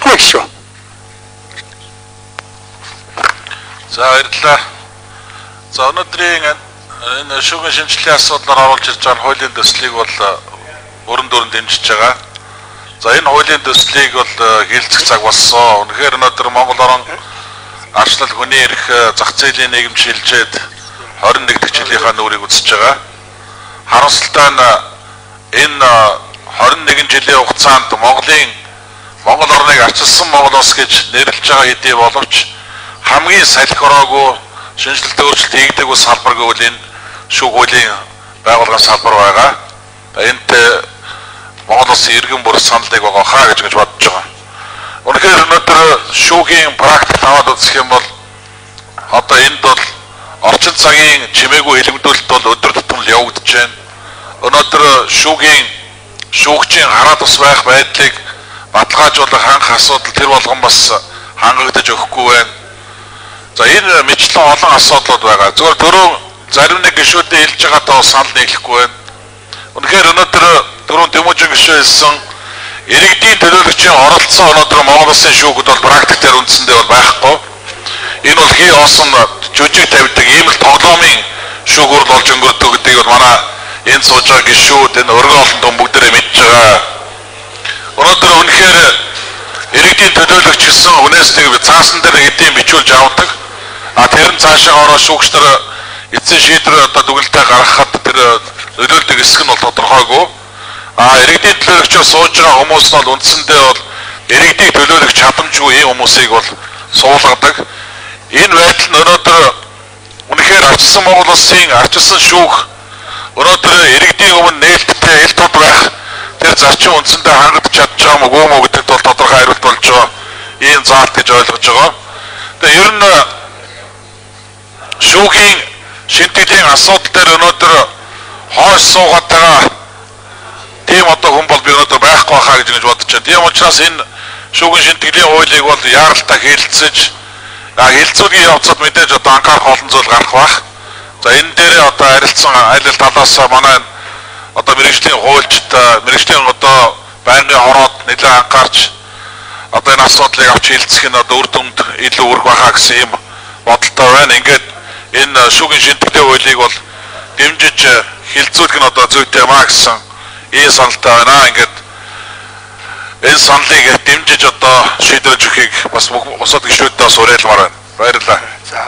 болохгүй шүү. За баярлалаа. За өнөөдрийн энэ шүүхийн шинжилгээ асуудлаар оруулж ирж байгаа хуулийн төслийг бол өрн дөрөнд дэмжиж байгаа. За энэ хуулийн төслийг бол хилцэх цаг болсон. Үнэхээр өнөөдөр Монгол орон арчлал хүний эрх зах зээлийн нийгэм шилжээд 21 дэх жилийнхаа нүрийг үзэж байгаа. Харамсалтай нь энэ 21 жилийн хугацаанд Монгол орныг арчилсан Монгол улс гэж нэрлэж байгаа хэдий боловч хамгийн салхи ороогүй шинжилэлт өөрчлөлт хийгдэг ус салбаргүй бол энэ шүүх хуулийн байгууллагын салбар байгаа. Энд Монгол улсын иргэн бүр саналыг байгаа хаа гэж бодож байгаа. Үнэхээр өнөөдөр шүүхийн практик аваад үзэх юм бол одоо энд бол орчин цагийн чимээгүй хэлэмдүүлэлт бол өдөр тутам л явагдаж байна. Өнөөдөр шүүгчийн хараа тус байх байдлыг баталгаажуулах ханх асуудал тэр болгон бас хангагдаж өгөхгүй байна. За энэ мэтлэн олон асуудлууд байгаа. Зөвхөн дөрөв зарим нэг гишүүдийн хэлж байгаатай санал нийлэхгүй байна. Үнэхээр өнөөдөр дөрөв Тэмүүжин гишүүд хэлсэн иргэдийн төлөөлөгчийн оролцсон өнөөдөр Монгол Улсын шүүхэд бол практик дээр үндсэндээ бол байхгүй. Энэ бол хийоосон жүжиг тавьдаг ийм л тоглоомын шүүгүүр болж өнгөрдөг гэдгийг бол манай энэ сууж байгаа гишүүд энэ өргөн олон том бүгдээрээ мэдж байгаа. Өнөөдөр үнэхээр иргэдийн төлөөлөгч гэсэн үнээс нэг цаасан дээр эдийн бичүүлж авдаг. Тэр нь цаашаа ороо шүүгч нар эцсийн шийдвэр одоо дүгнэлтээ гаргахад тэр нөлөөлдөг хэсэг нь бол тодорхойгүй. Иргэдийн төлөөлөгчөөр сууж байгаа хүмүүс нь бол үндсэндээ бол иргэдийн төлөөлөгч чадамжгүй ийм хүмүүсийг бол суулгадаг. Энэ байдал нь өнөөдөр үнэхээр арчилсан Монгол Улсын арчилсан шүүх өнөөдөр иргэдийн өмнө нээлттэй ил тод байх тэр зарчим үндсэндээ хангаж чадж байгаа мó үгүй мó гэдэгт бол тодорхой хариулт болж байгаа. Ийм заалт гэж ойлгож байгаа. Тэгээ ер нь шүүхийн шинтгэлийн асуудал дээр өнөөдөр хойш суугаад байгаа тийм одоо хүн бол би өнөөдөр байхгүй хаа гэж бодож байна. Тийм учраас энэ шүүхийн шинтгэлийн хуулийг бол яаралтай хэлэлцэж хэлэлцүүлгийн явцад мэдээж одоо анхаарах олон зүйл гарах байх. За энэ дээрээ одоо харилцсан аль аль талаас манай одоо мэргэжлийн хуульчид мэргэжлийн одоо байнгын хороод нэлээд анхаарч одоо энэ асуудлыг авч хэлцэх нь одоо үр дүнд илүү өрх байхаа гэсэн юм бодолтой байна. Ингээд энэ шүүхийн шинтгэлийн хуулийг бол дэмжиж хилцүүлэх нь одоо зүйтэй маа гэсэн ийм саналтай байна. Ингээд энэ саналыг дэмжиж одоо шийдвэрлэж өгөхийг бас бусад гишүүдээс уриалмаар байна. Баярлалаа. За